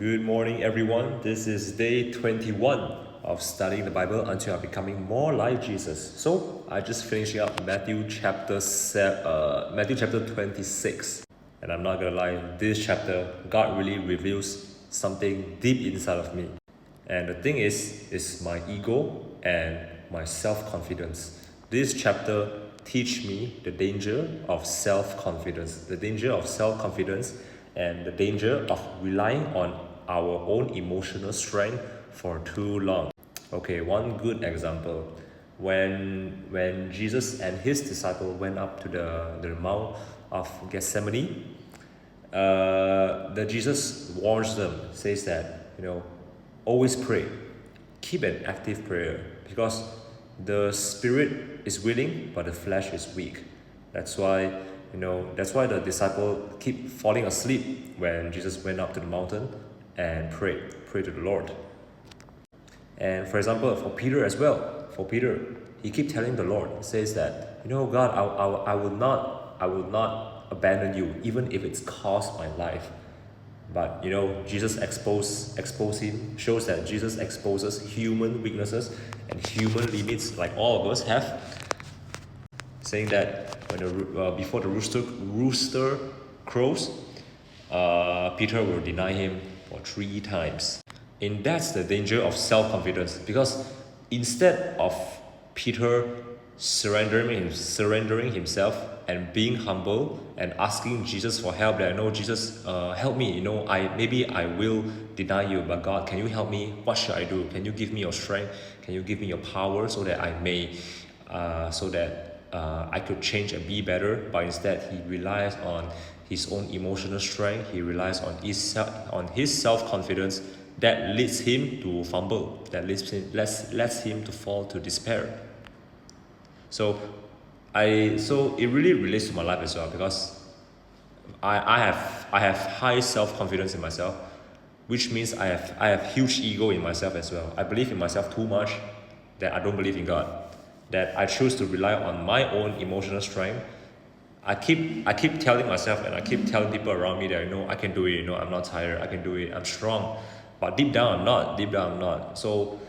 Good morning, everyone. This is day 21 of studying the Bible until I'm becoming more like Jesus. So I just finished up Matthew chapter 26, and I'm not gonna lie, this chapter God really reveals something deep inside of me. And the thing is my ego and my self-confidence. This chapter teach me the danger of self-confidence, and the danger of relying on our own emotional strength for too long. Okay, one good example. When Jesus and his disciple went up to the Mount of Gethsemane, the Jesus warns them, says that, always pray, keep an active prayer, because the spirit is willing but the flesh is weak. That's why the disciple keep falling asleep when Jesus went up to the mountain and pray to the Lord. And for example, for Peter as well, he keep telling the Lord, he says that, God, I will not abandon you, even if it's cost my life. But Jesus expose him, shows that Jesus exposes human weaknesses and human limits like all of us have, saying that before the rooster crows, Peter will deny him for 3 times. And that's the danger of self-confidence, because instead of Peter surrendering himself and being humble and asking Jesus for help, that Jesus, help me, maybe I will deny you, but God, can you help me? What should I do? Can you give me your strength? Can you give me your power so that I may I could change and be better? But instead he relies on his own emotional strength. He relies on his self-confidence that leads him to fumble, that lets him to fall to despair. So it really relates to my life as well, because I have high self-confidence in myself, which means I have huge ego in myself as well. I believe in myself too much that I don't believe in God, that I choose to rely on my own emotional strength. I keep telling myself and I keep telling people around me that I can do it, I'm not tired, I can do it, I'm strong. But deep down I'm not. So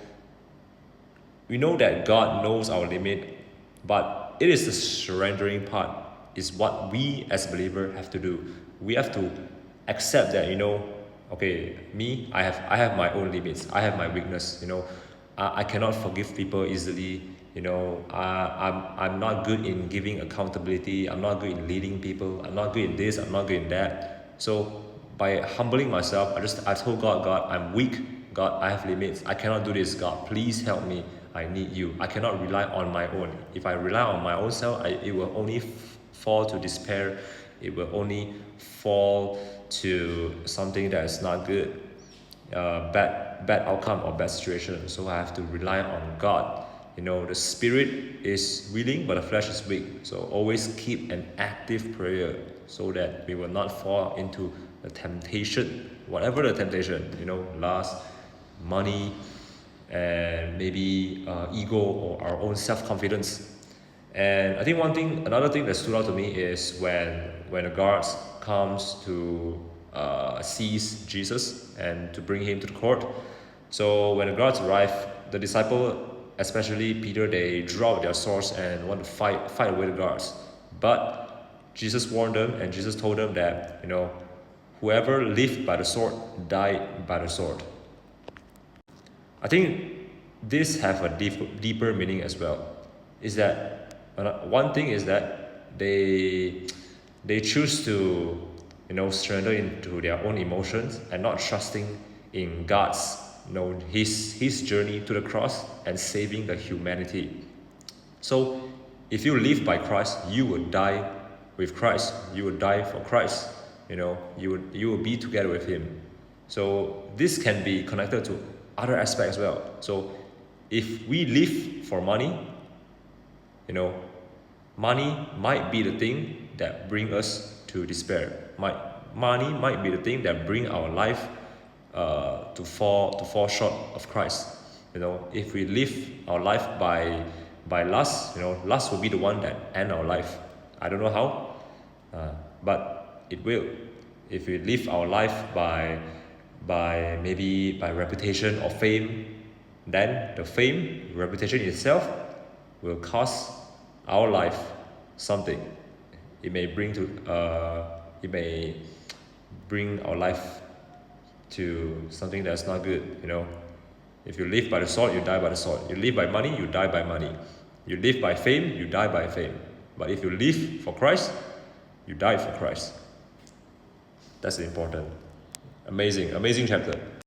we know that God knows our limit, but it is the surrendering part is what we as believers have to do. We have to accept that, okay, me, I have my own limits, I have my weakness, I cannot forgive people easily, I'm not good in giving accountability, I'm not good in leading people, I'm not good in this, I'm not good in that. So by humbling myself, I told God, I'm weak, God, I have limits, I cannot do this, God, please help me, I need you. I cannot rely on my own. If I rely on my own self, it will only fall to despair. It will only fall to something that is not good, bad outcome or bad situation. So I have to rely on God. The spirit is willing, but the flesh is weak. So always keep an active prayer so that we will not fall into the temptation, whatever the temptation, lust, money, and maybe ego or our own self-confidence. And I think another thing that stood out to me is when the guards comes to seize Jesus and to bring him to the court. So when the guards arrive, the disciple, especially Peter, they draw their swords and want to fight away the guards. But Jesus warned them, and Jesus told them that whoever lived by the sword died by the sword. I think this have a deeper meaning as well. Is that one thing is that they choose to surrender into their own emotions and not trusting in God's his journey to the cross and saving the humanity. So if you live by Christ, you will die with Christ. You will die for Christ. You will be together with him. So this can be connected to other aspects as well. So if we live for money, money might be the thing that bring us to despair. Money might be the thing that bring our life to fall short of Christ. If we live our life by lust, lust will be the one that end our life. I don't know how, but it will. If we live our life by by maybe by reputation or fame, then the fame, reputation itself will cost our life something. It may bring our life to something that's not good, you know. If you live by the sword, you die by the sword. You live by money, you die by money. You live by fame, you die by fame. But if you live for Christ, you die for Christ. That's important. Amazing chapter.